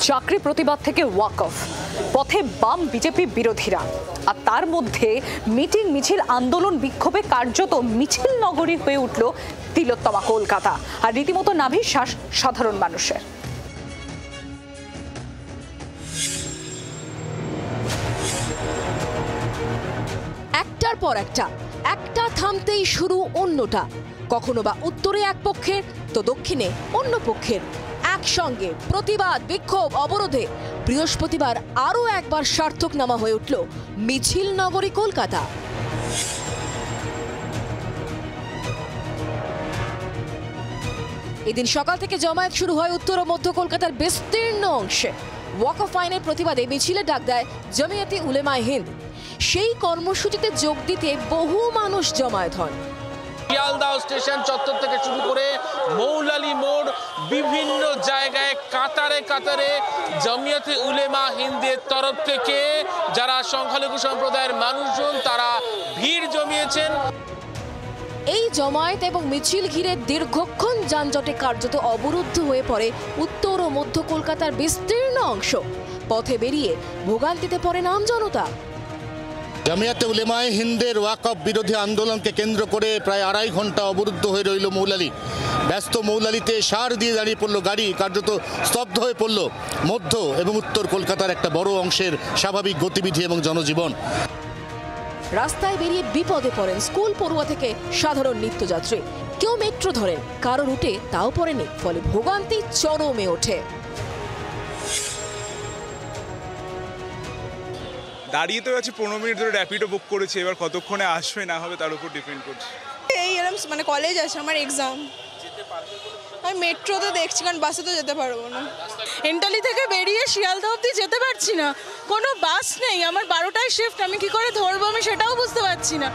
চাকরি প্রতিবাদ থেকে ওয়াক অফ, পথে বাম বিজেপি বিরোধীরা, আর তার মধ্যে মিটিং মিছিল আন্দোলন বিক্ষোভে কার্যত মিছিল নগরী হয়ে উঠল তিলোত্তমা কলকাতা, আর রীতিমতো নাভিশ্বাস সাধারণ মানুষের। একটার পর একটা থামতেই শুরু অন্যটা, কখনো বা উত্তরে এক পক্ষের তো দক্ষিণে অন্য পক্ষের, একসঙ্গে প্রতিবাদ বিক্ষোভ অবরোধে বৃহস্পতিবার আরও একবার সার্থকনামা হয়ে উঠল মিছিল নগরী কলকাতা। এদিন সকাল থেকে জমায়েত শুরু হয় উত্তর ও মধ্য কলকাতার বিস্তীর্ণ অংশে। ওয়াক অফ আইনের প্রতিবাদে মিছিলে ডাক দেয় জমিয়তে উলেমায়ে হিন্দ। সেই কর্মসূচিতে যোগ দিতে বহু মানুষ জমায়েত হন। শিয়ালদহ স্টেশন চত্বর থেকে শুরু করে মৌলালী মোড়, বিভিন্ন জায়গায় কাতারে কাতারে জমিয়তে উলেমা হিন্দের তরফ থেকে যারা সংখ্যালঘু সম্প্রদায়ের মানুষজন তারা ভিড় জমিয়েছেন। এই জমায়েত এবং মিছিল ঘিরে দীর্ঘক্ষণ যানজটে কার্যত অবরুদ্ধ হয়ে পড়ে উত্তর ও মধ্য কলকাতার বিস্তীর্ণ অংশ। পথে বেরিয়ে ভোগান্তিতে পড়ে আমজনতা। জামিয়াতে উলেমায়ে হিন্দের ওয়াকফ বিরোধী আন্দোলনকে কেন্দ্র করে প্রায় 2.5 ঘন্টা অবরুদ্ধ হয়ে রইল মৌলালী। ব্যস্ত মৌলালীতে সার দিয়ে দাঁড়িয়ে পড়ল গাড়ি, কার্যত স্তব্ধ হয়ে পড়ল মধ্য এবং উত্তর কলকাতার একটা বড় অংশের স্বাভাবিক গতিবিধি এবং জনজীবন। রাস্তায় বেরিয়ে বিপদে পড়েন স্কুল পড়ুয়া থেকে সাধারণ নিত্যযাত্রী। কেউ মেট্রো ধরেন, কারো রুটে তাও পড়েনি, ফলে ভোগান্তি চরমে ওঠে। দাঁড়িয়ে তো আছে 15 মিনিট ধরে, র্যাপিডো বুক করেছে, এবার কতক্ষণে আসবে না হবে তার উপর ডিপেন্ড করছে। এই মানে কলেজ আছে আমার, এক্সাম, আমি মেট্রোতে দেখছি, কারণ বাসে তো যেতে পারবো না। এন্টালি থেকে বেরিয়ে শিয়ালদহ অবধি যেতে পারছি না, কোনো বাস নেই। আমার 12টায় শিফট, আমি কি করে ধরবো আমি সেটাও বুঝতে পারছি না।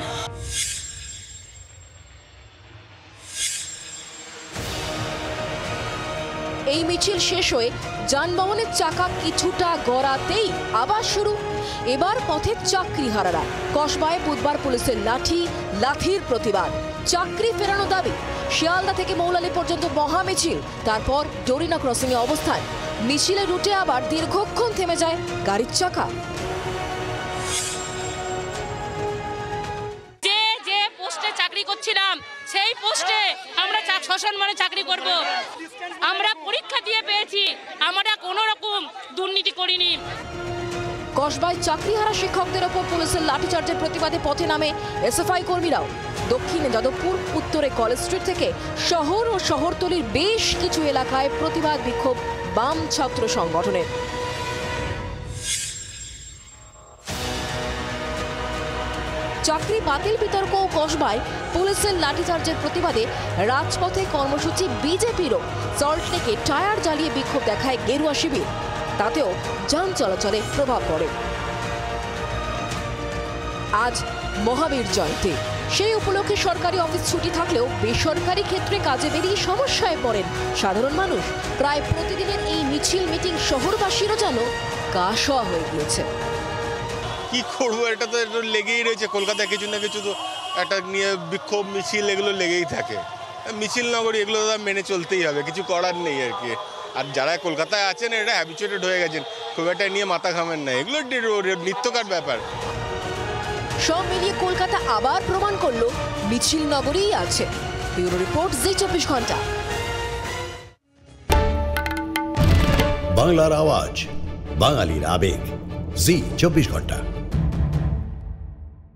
এই মিছিল শেষ হয়ে যানবাহনের চাকা কিছুটা গড়াতেই আবার শুরু। এবার পথে চাকরিহারারা। কসবায় বুধবার পুলিশের লাঠির প্রতিবাদ, চাকরি ফেরানো দাবি। শিয়ালদা থেকে মৌলালী পর্যন্ত মহা মিছিল, তারপর ডোরিনা ক্রসিং এ অবস্থান। মিছিলের রুটে আবার দীর্ঘক্ষণ থেমে যায় গাড়ির চাকা। যে পোস্টে চাকরি করছিলাম সেই পোস্টে আমরা সসম্মানে চাকরি করব। আমরা পরীক্ষা দিয়ে পেয়েছি, আমরা কোনো রকম দুর্নীতি করিনি। কসবায় চাকরিহারা শিক্ষকদের ওপর পুলিশের লাঠিচার্জের প্রতিবাদে পথে নামে এসএফআই কর্মীরাও। দক্ষিণে যাদবপুর, উত্তরে কলেজ স্ট্রিট থেকে শহর ও শহরতলির বেশ কিছু এলাকায় প্রতিবাদ বিক্ষোভ বাম ছাত্র সংগঠনের। চাকরি বাতিল বিতর্ক ও কসবায় পুলিশের লাঠিচার্জের প্রতিবাদে রাজপথে কর্মসূচি বিজেপিরও। সল্টলেকে টায়ার জ্বালিয়ে বিক্ষোভ দেখায় গেরুয়া শিবির, তাতেও যান চলাচলে প্রভাব পড়ে। আজ মহাবীর জয়ন্তী, সেই উপলক্ষে সরকারি অফিস ছুটি থাকলেও বেসরকারি ক্ষেত্রে কাজে বেরিয়ে সমস্যায় পড়েন সাধারণ মানুষ। প্রায় প্রতিদিনের এই মিছিল মিটিং শহরবাসীরও যেন গা শোয়া হয়ে গিয়েছে। কি করবো, এটা তো লেগেই রয়েছে। কলকাতায় কিছু না কিছু তো একটা নিয়ে বিক্ষোভ মিছিল এগুলো লেগেই থাকে। মিছিল নগরী এগুলো মেনে চলতেই হবে, কিছু করার নেই আর কি। আর যারা কলকাতায় আছেন এটা হ্যাবিচুয়েটেড হয়ে গেছেন, খুব একটা নিয়ে মাথা ঘামেন না, এগুলো নিত্যকার ব্যাপার। সব মিলিয়ে কলকাতা আবার প্রমাণ করলো মিছিল নগরীই আছে। ব্যুরো রিপোর্ট, জি 24 ঘন্টা। বাংলার আওয়াজ, বাঙালির আবেগ, জি 24 ঘন্টা।